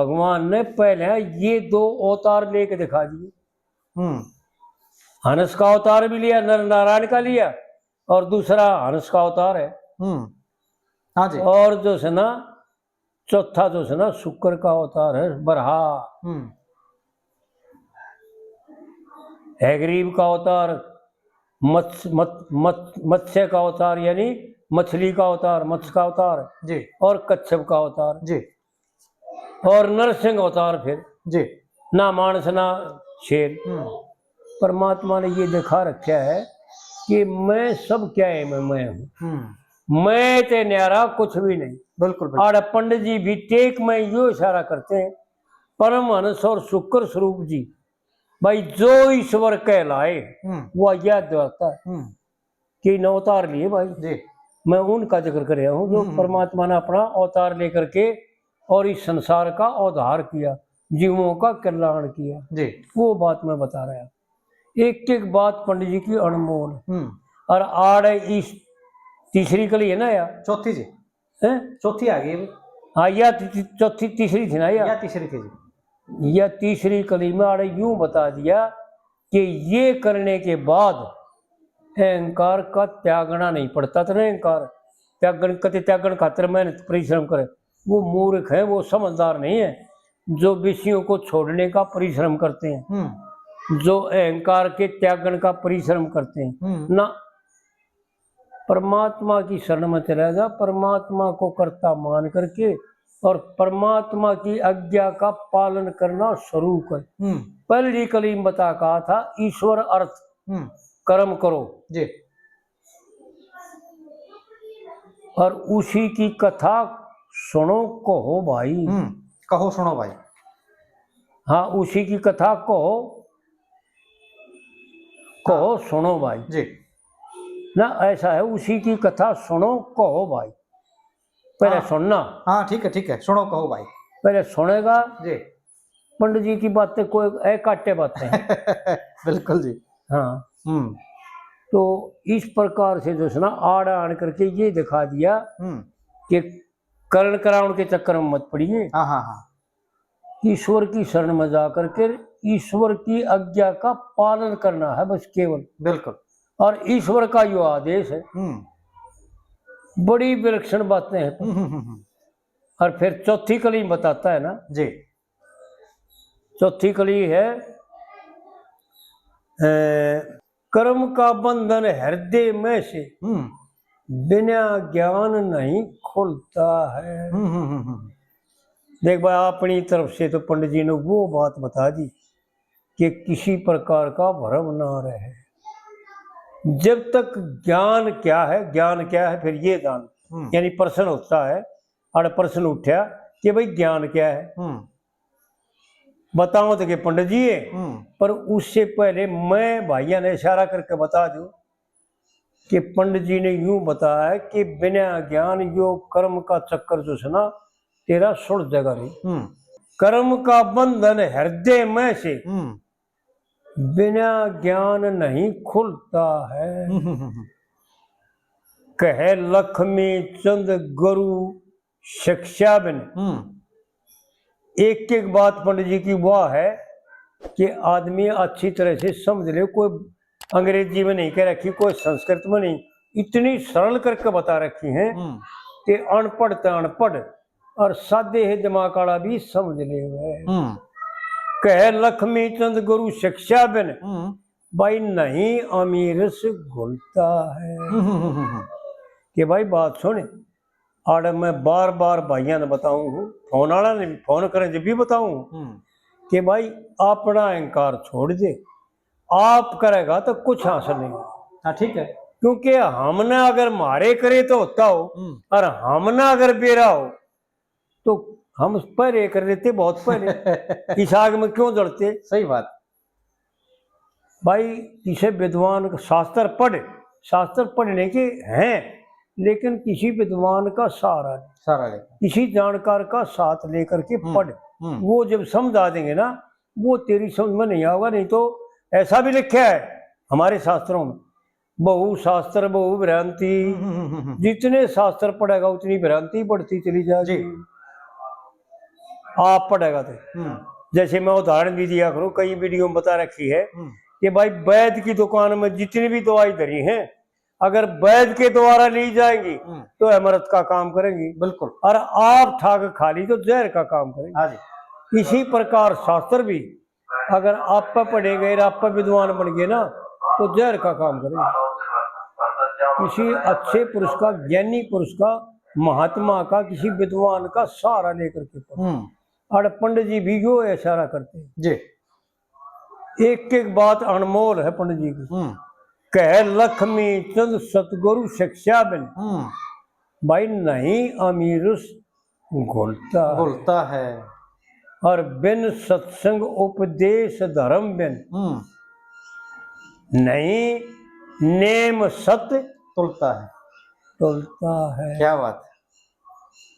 भगवान ने पहले ये दो अवतार लेके दिखा दिए। हंस का अवतार भी लिया, नर नारायण का लिया, और दूसरा हंस का अवतार है। हाँ जी। और जो है ना चौथा जो है ना शुक्र का अवतार है, बरहा। हैग्रीव का अवतार, मत्स्य का अवतार यानी मछली का अवतार, मत्स्य का अवतार जी, और कच्छप का अवतार जी, और नरसिंह अवतार फिर जी। ना मानस ना शेर। परमात्मा ने ये दिखा रखा है कि मैं सब क्या है, मैं हूँ, मैं ते न्यारा कुछ भी नहीं। बिल्कुल और पंडित जी भी टेक में यो इशारा करते हैं, परमहंस और शुक्र स्वरूप जी भाई जो ईश्वर कहलाए वह यह द्वारता है कि न अवतार लिए भाई जी। मैं उनका जिक्र कर रहा हूँ जो परमात्मा ने अपना अवतार लेकर के और इस संसार का उद्धार किया, जीवों का कल्याण किया जी। वो बात मैं बता रहा हूँ। एक एक बात पंडित जी की अनमोल। और आड़ इस तीसरी कली है ना यार, चौथी जी है, चौथी आ गई। हाँ या चौथी तीसरी थी ना या तीसरी थी जी। या तीसरी कली में आड़े यूं बता दिया कि ये करने के बाद अहंकार का त्यागना नहीं पड़ता था। अहंकार त्यागन कति त्यागन खातिर मेहनत परिश्रम करे, वो मूर्ख है, वो समझदार नहीं है जो विषयों को छोड़ने का परिश्रम करते हैं, जो अहंकार के त्यागन का परिश्रम करते हैं ना। परमात्मा की शरण में चला जा, परमात्मा को कर्ता मान करके और परमात्मा की आज्ञा का पालन करना शुरू कर। पहली कली में बता कहा था ईश्वर अर्थ कर्म करो जी, और उसी की कथा सुनो कहो भाई। कहो सुनो भाई। हाँ उसी की कथा कहो सुनो भाई जी ना, ऐसा है उसी की कथा सुनो कहो भाई। पहले सुनना। हाँ ठीक है, सुनो कहो भाई। पहले सुनेगा जी। पंडित जी की बातें कोई काटे बातें बिल्कुल जी। हाँ तो इस प्रकार से जो है ना आड़ आड़ करके ये दिखा दिया कि करण कराउन के चक्कर में मत पड़िए। हाँ हाँ हाँ। ईश्वर की शरण में जा करके ईश्वर की आज्ञा का पालन करना है बस केवल। बिल्कुल। और ईश्वर का जो आदेश है बड़ी विलक्षण बातें हैं। और फिर चौथी कली बताता है ना जी, चौथी कली है कर्म का बंधन हृदय में से बिना ज्ञान नहीं खुलता है। देख भाई अपनी तरफ से तो पंडित जी ने वो बात बता दी कि किसी प्रकार का भ्रम ना रहे। जब तक ज्ञान क्या है फिर ये दान यानी प्रश्न होता है और प्रश्न उठा कि भाई ज्ञान क्या है बताओ तो कि पंडित जी है। पर उससे पहले मैं भाइया ने इशारा करके बता दूं कि पंडित जी ने यूं बताया कि बिना ज्ञान यो कर्म का चक्कर जो है ना तेरा सुड़ जगह नहीं। कर्म का बंधन हृदय में से बिना ज्ञान नहीं खुलता है। कहे लक्ष्मी चंद गुरु शिक्षा बिन। एक एक बात पंडित जी की वह है कि आदमी अच्छी तरह से समझ ले, कोई अंग्रेजी में नहीं कह रखी, कोई संस्कृत में नहीं, इतनी सरल करके बता रखी हैं कि अनपढ़ तो अनपढ़ और सादे है दिमाग वाला भी समझ ले। कहे लक्ष्मी चंद गुरु शिक्षा बिन भाई नहीं अमीर से घुलता है। कि भाई बात सुने और मैं बार बार भाइया ने बताऊं, फोन वाला ने फोन करें जब भी बताऊं कि भाई अपना अहंकार छोड़ दे, आप करेगा तो कुछ हासिल नहीं। हाँ ठीक है, क्योंकि हमने अगर मारे करे तो होता हो और हमने अगर बेरा हो तो हम पहले कर देते बहुत पहले। इस आग में क्यों जड़ते। सही बात भाई इसे विद्वान शास्त्र पढ़ने के हैं लेकिन किसी विद्वान का सहारा किसी जानकार का साथ लेकर के पढ़। वो जब समझा देंगे ना वो तेरी समझ में नहीं आएगा। नहीं तो ऐसा भी लिखा है हमारे शास्त्रों में, बहु शास्त्र बहु भ्रांति। जितने शास्त्र पढ़ेगा उतनी भ्रांति बढ़ती चली जाएगी। आप पढ़ेगा तो जैसे मैं उदाहरण भी दिया करूं, कई वीडियो में बता रखी है कि भाई वैद्य की दुकान में जितनी भी दवाई धरी है, अगर वैद्य के द्वारा ली जाएंगी तो अमृत का काम करेंगी, बिल्कुल। और आप ठाक खा ली तो जहर का काम करेंगे। हाँ जी। इसी प्रकार शास्त्र भी अगर आप पर पढ़े गए, आप पर विद्वान बन गए ना, तो जहर का काम करेंगे। किसी अच्छे पुरुष का, ज्ञानी पुरुष का, महात्मा का, किसी विद्वान का सहारा लेकर के पढ़ो। और पंडित जी भी यो इशारा करते हैं जी। एक एक बात अनमोल है पंडित जी की। कह लक्ष्मी चंद सतगुरु शिक्षा बिन, भाई नहीं अमीरुस घुलता है, और बिन सत्संग उपदेश धर्म बिन नहीं नेम सत्य तुलता है। क्या बात है।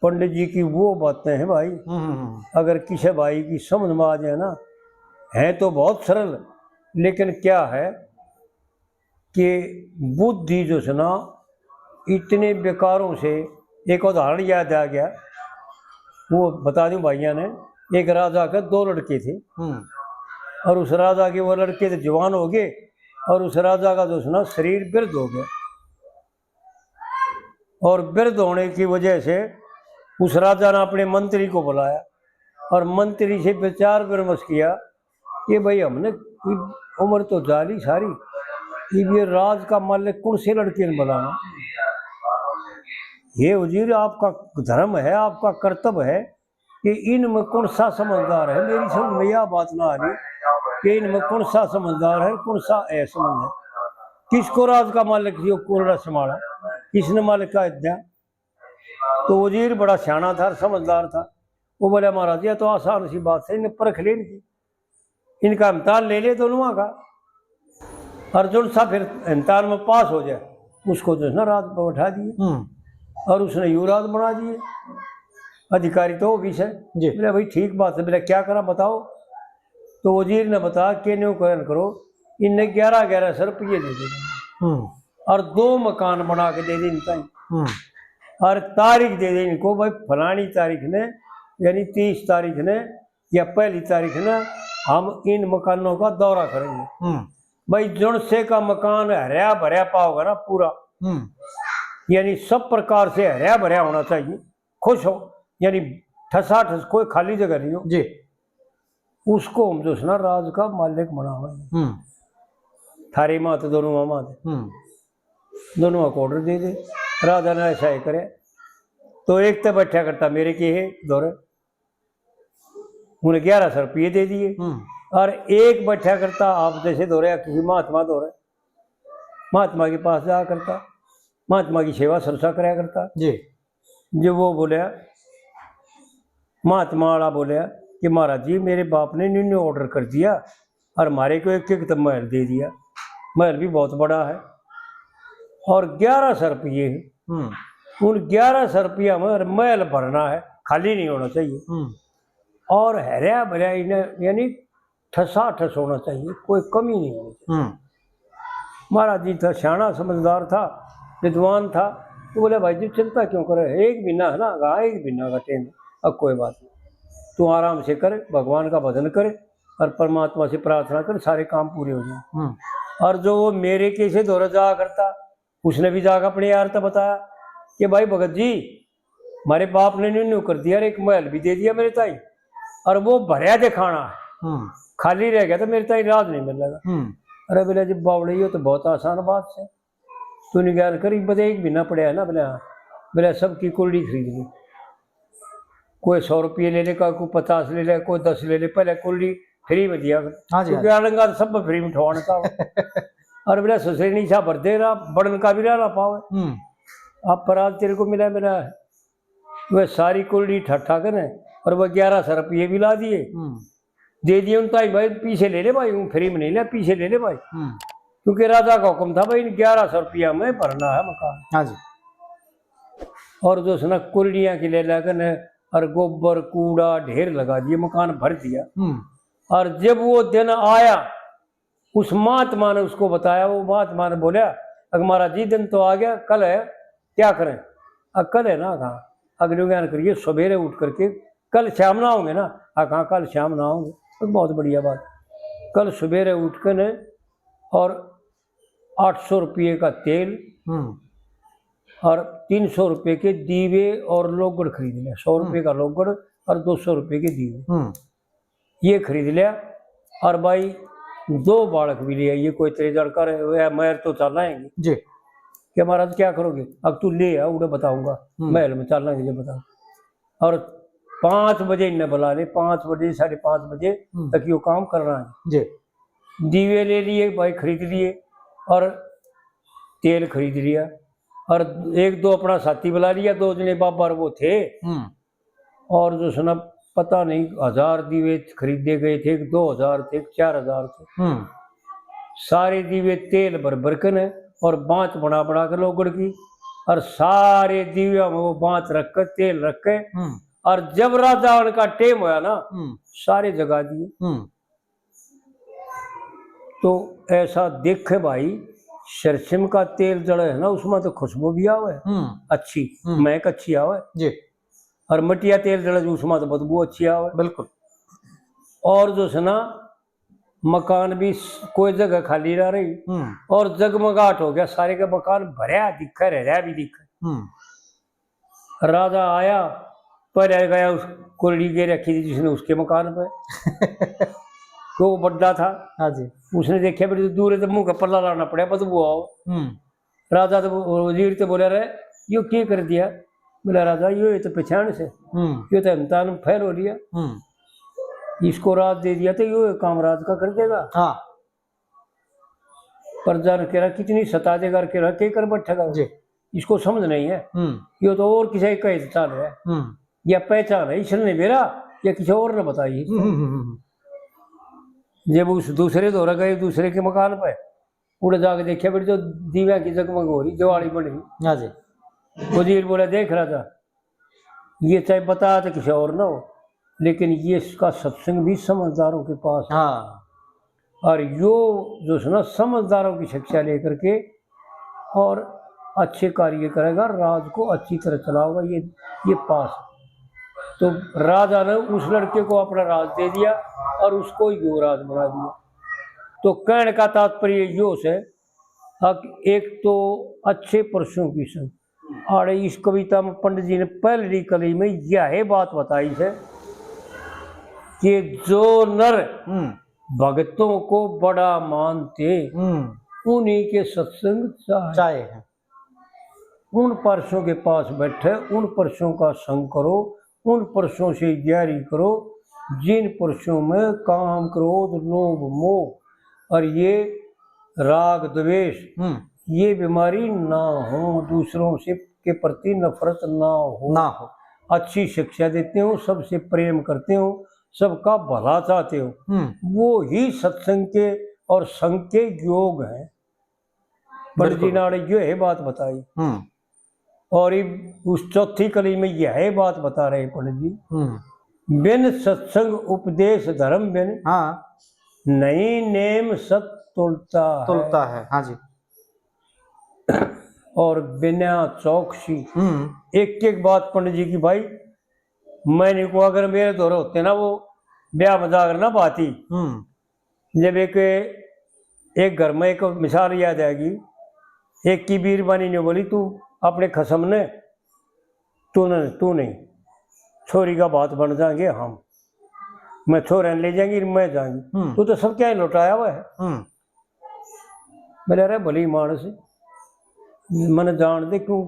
पंडित जी की वो बातें हैं भाई, अगर किसी भाई की समझ में आ जाए ना, है तो बहुत सरल, लेकिन क्या है कि बुद्धि जो है ना इतने बेकारों से। एक उदाहरण याद आ गया, वो बता दूं भाइयों ने, एक राजा के 2 लड़के थे, और उस राजा के वो लड़के तो जवान हो गए, और उस राजा का जो है ना शरीर वृद्ध हो गया, और वृद्ध होने की वजह से उस राजा ने अपने मंत्री को बुलाया, और मंत्री से विचार विमर्श किया कि भाई हमने उम्र तो जाली सारी, ये राज का मालिक कौन से लड़के ने बुलाना। ये वजीर आपका धर्म है, आपका कर्तव्य है कि इनमें कौन सा समझदार है। मेरी समझ में यह बात ना आ रही कि इनमें कौन सा समझदार है, कौन सा असमझ है। किसको राज का मालिक कौन संभाला, किसने मालिक का इतना। तो वजीर बड़ा सियाना था, समझदार था, वो बोले महाराज ये तो आसान सी बात है, इन्हें परख ले, इनका इम्तहान ले ले दोनों का, अर्जुन सा फिर इम्तहान में पास हो जाए उसको जो है ना राज पर बैठा दिए, और उसने युवराज बना दिए। अधिकारी तो ऑफिस है। बोले भाई ठीक बात है। बोले क्या करा बताओ। तो वजीर ने बताया कि न्यू करो, इन्हें 11,1100 रुपये दे दे, और 2 मकान बना के दे दे इनका, और तारीख दे दे इनको, भाई फलानी तारीख ने, यानी 30 तारीख ने या 1 तारीख ने हम इन मकानों का दौरा करेंगे। भाई जुन से का मकान हरिया भरिया पाओगा ना पूरा, यानी सब प्रकार से हरिया भरिया होना चाहिए, खुश हो, यानी ठसाठस कोई खाली जगह नहीं हो जी, उसको हम जो ना राज का मालिक बना हुआ। थारी मात दोनों मामा थे, दोनों को ऑर्डर दे दे। राजा ने ऐसा ही करे, तो एक तो बैठा करता मेरे के है दौरे, उन्हें 1100 रुपये दे दिए, और एक बैठा करता आप जैसे दौरे किसी महात्मा दौरे, महात्मा के पास जा करता, महात्मा की सेवा सरसा कराया करता जी। जो वो बोलिया, महात्मा वाला बोलिया कि महाराज जी मेरे बाप ने इन्होंने ऑर्डर कर दिया, और हमारे को एक तो महल दे दिया, महल भी बहुत बड़ा है, और 1100 रुपये उन 1100 रुपया में महल भरना है, खाली नहीं होना चाहिए, और हरिया भरिया इन्हें यानी ठसाठस होना चाहिए, कोई कमी नहीं होनी चाहिए। महाराज जी था, सियाना समझदार था, विद्वान था, तो बोले भाई जी चिंता क्यों करे, एक महीना है ना, एक महीना का टाइम, अब कोई बात नहीं, तू आराम से करे, भगवान का भजन करे और परमात्मा से प्रार्थना कर, सारे काम पूरे हो जाए। और जो वो मेरे कैसे दौरा जा करता, उसने भी जाकर अपने यार तो बताया कि भाई भगत जी हमारे बाप ने न्यू कर दिया, एक महल भी दे दिया मेरे ताई, और वो भरिया दिखाना है, खाली रह गया तो मेरे ताई राज नहीं मिलेगा। अरे बोले जब बावड़े हो तो बहुत आसान बात है, तूने ज्ञान करी, बता एक महीना पड़ा है ना। बोले हाँ। बोले सबकी कुल्डी खरीद ली, कोई 100 रुपये ले ले, कोई 50 ले ले, कोई 10 ले ले, पहले कुल्डी फ्री में दिया, क्योंकि तो सब फ्री में ठवाना था। और बोले ससुर नहीं छा भर दे रहा, बड़न का भी रहा पावे, अब पर आज तेरे को मिला मेरा है। वह सारी कुल्डी ठट्ठा करे, और वह 1100 रुपये भी ला दिए, दे दिए उनका भाई पीछे ले ले भाई, फ्री में नहीं ले, पीछे ले ले भाई, क्योंकि राजा का हुक्म था भाई 1100 रुपया में भरना है मकान। हाँ जी। और जो ना कुल्डियाँ की ले लेकर और गोबर कूड़ा ढेर लगा दिए, मकान भर दिया। और जब वो दिन आया, उस महात्मा ने उसको बताया, वो महात्मा ने बोला अगर महाराज जी दिन तो आ गया, कल है क्या करें। अब कल है ना, कहा अग्नि ज्ञान करिए, सवेरे उठ करके कल शाम ना होंगे ना? कहाँ कल शाम ना होंगे? तो बहुत बढ़िया बात। कल सवेरे उठ कर ने और 800 रुपये का तेल और 300 रुपये के दीवे और लोगड़ खरीद लिया। 100 रुपये का लोगड़ और 200 रुपये के दीवे ये खरीद लिया। और भाई 2 बालक भी लिया। ये कोई तेरे जड़का रहे मैर तो चलना है जी कि महाराज क्या करोगे? अब तू ले आ उन्हें बताऊंगा महल में चलना है बताऊँ। और 5 बजे इन्हें बुला ले, 5 बजे 5:30 बजे तक यो काम करना है जी। दीवे ले लिए भाई, खरीद लिए और तेल खरीद लिया और 1-2 अपना साथी बुला लिया। 2 जने बाबर वो थे और जो सुना पता नहीं 1000 दीवे खरीदे गए थे, 2000 थे, 4000 थे। सारे दीवे तेल भर भर कर और बाँच बना बना कर लोगड़ की और सारे दीवे में वो बाँच रख कर तेल रख के और जब राजा का टेम होया ना सारे जगा दिए। तो ऐसा देखे भाई सरसिम का तेल जड़ा है ना उसमें तो खुशबू भी आवे अच्छी, महक अच्छी आवे जी। और मटिया तेल जड़ा उसमें तो बदबू अच्छी आवे बिल्कुल। और जो है ना मकान भी कोई जगह खाली रह रही और जगमगाहट हो गया, सारे के मकान भरया दिखा रह भी दिखा। राजा आया पर गया उस कुरड़ी के रखी थी जिसने उसके मकान पे तो वो बड्डा था। हाँ जी। उसने देखा बड़ी दूर है तो मुंह का पल्ला लाना पड़ा बदबू आओ। राजा तो वजीर तो बोला रहे यो क्या कर दिया? बोला राजा यो तो पहचान से यो तो हिमतान फैल हो लिया, इसको राज दे दिया तो यो काम राज का कर देगा। हाँ। प्रजा ने कह रहा कितनी सता देगा कह रहा क्या कर बैठेगा जी, इसको समझ नहीं है यो तो और किसी का चाल है या पहचान है इसने मेरा या किसी और ने बताई। जब उस दूसरे दौरा गए दूसरे के मकान पे उड़े जाके देखा बेटी जो दीवा की जगमग हो रही दिवाली बन रही। हाँ जी। वजीर बोला देख रहा था ये चाहे बता तो किसी और ना हो लेकिन ये इसका सत्संग भी समझदारों के पास है। हाँ। और यो जो है ना समझदारों की शिक्षा लेकर के और अच्छे कार्य करेगा, राज को अच्छी तरह चलाओगा, ये पास है। तो राजा ने उस लड़के को अपना राज दे दिया और उसको युवराज बना दिया। तो कहने का तात्पर्य यो से एक तो अच्छे पुरुषों की संग और इस कविता में पंडित जी ने पहली कली में यह बात बताई है कि जो नर भक्तों को बड़ा मानते उन्हीं के सत्संग चाहे है। उन पुरुषों के पास बैठे उन पुरुषों का संग करो, उन पुरुषों से यारी करो जिन पुरुषों में काम क्रोध लोभ मोह और ये राग द्वेष ये बीमारी ना हो, दूसरों से के प्रति नफरत ना हो, अच्छी शिक्षा देते हो, सबसे प्रेम करते हो, सबका भला चाहते हो, वो ही सत्संग के और संग के योग है। पंडित जी ने ये बात बताई और उस चौथी कली में यह बात बता रहे पंडित जी बिन सत्संग उपदेश धर्म बिन नई नेम सत तुलता है। हाँ जी। और बिना चौकसी एक एक बात पंडित जी की भाई मैंने को अगर मेरे दौरे होते ना वो ब्याह मजाक ना बाती जब एक घर में एक मिसाल याद आएगी। एक की बीरबानी ने बोली तू अपने खसम ने तू नहीं छोरी का बात बन जाएंगे हम, मैं छोरे ले जाएंगी मैं जाएंगी तू तो सब क्या लौटाया हुआ है। मैंने अरे भली मानस मैंने जान दे क्यों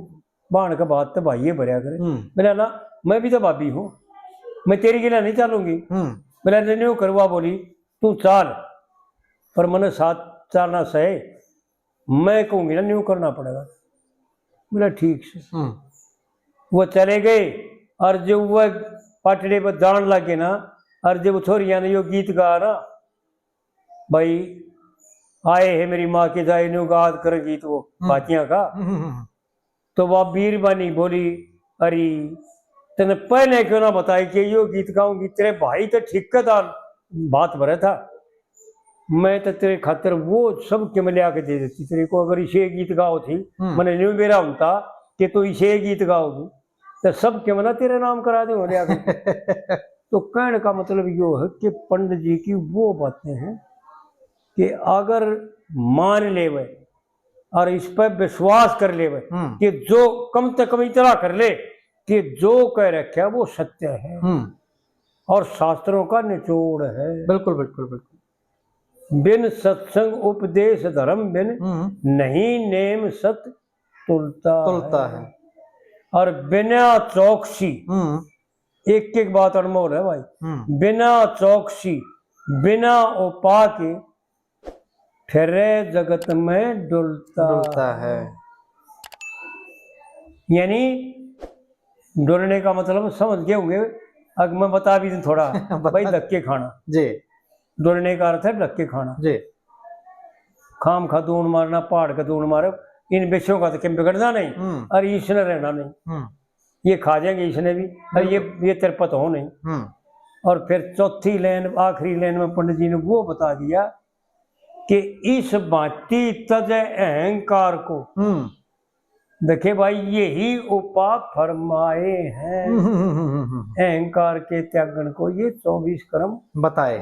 बाण का बात तो भाई भरया करे। मैंने ना मैं भी तो भाभी हूँ मैं तेरी गिला नहीं चलूंगी। मैंने नहीं करवा बोली तू चाल पर मैंने साथ चलना सहे मैं कहूँगी ना न्यू करना पड़ेगा। बोला ठीक से वो चले गए और जब वह पाटड़े पर दान लगे ना और जब छोरिया ने यो गीत गा ना भाई आए है मेरी माँ के जाए न्यू गाद कर गीत वो बातियां का तो वह बीरबानी बोली अरे तेने पहले क्यों ना बताई कि यो गीत गाऊंगी तेरे भाई तो ठिकादार बात भरे था मैं तो तेरे खातिर वो सब के मैं लिया के दे देती तेरे को अगर इसे गीत गाओ थी मैंने न्यू मेरा होता कि तू इसे गीत गाओगी तो सब के मना तेरे नाम करा दे होने आगे। तो कहने का मतलब यो है कि पंडित जी की वो बातें हैं कि अगर मान लेवे और इस पर विश्वास कर लेवे कि जो कम से कम इतना कर ले कि जो कह रखा वो सत्य है और शास्त्रों का निचोड़ है। बिल्कुल बिल्कुल बिल्कुल। बिन सत्संग उपदेश धर्म बिन नहीं नेम सत तुलता है। और बिना चौकसी, एक एक बात अनमोल है भाई, बिना चौकसी बिना उपा के फिरे जगत में डुलता है। यानी डुलने का मतलब समझ गए होंगे, अब मैं बता भी दूं थोड़ा भाई, धक्के खाना जी। डुलने का अर्थ है धक्के खाना जी। खाम खा दून मारना, पहाड़ का दून मारे, इन विषयों का तो बिगड़ना नहीं और इसने रहना नहीं, ये खा जाएंगे इसने भी, और ये तेरे पता हो नहीं। और फिर चौथी लाइन आखिरी लाइन में पंडित जी ने वो बता दिया कि इस भांति तज अहंकार को, देखे भाई यही उपा फरमाए हैं अहंकार के त्यागन को, ये 24 कर्म बताए।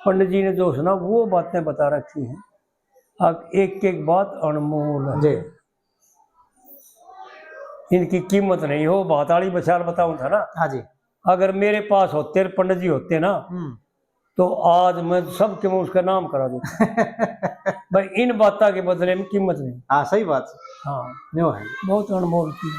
पंडित जी ने जो सुना वो बातें बता रखी हैं। अब एक एक बात अनमोल है, इनकी कीमत नहीं हो। बात वाली बचार बताऊं था ना। हाँ जी। अगर मेरे पास होते पंडित जी होते ना तो आज मैं सबके मुंह उसका नाम करा देता भाई, इन बातों के बदले में कीमत नहीं। हाँ सही बात। हाँ जो है बहुत अनमोल चीज।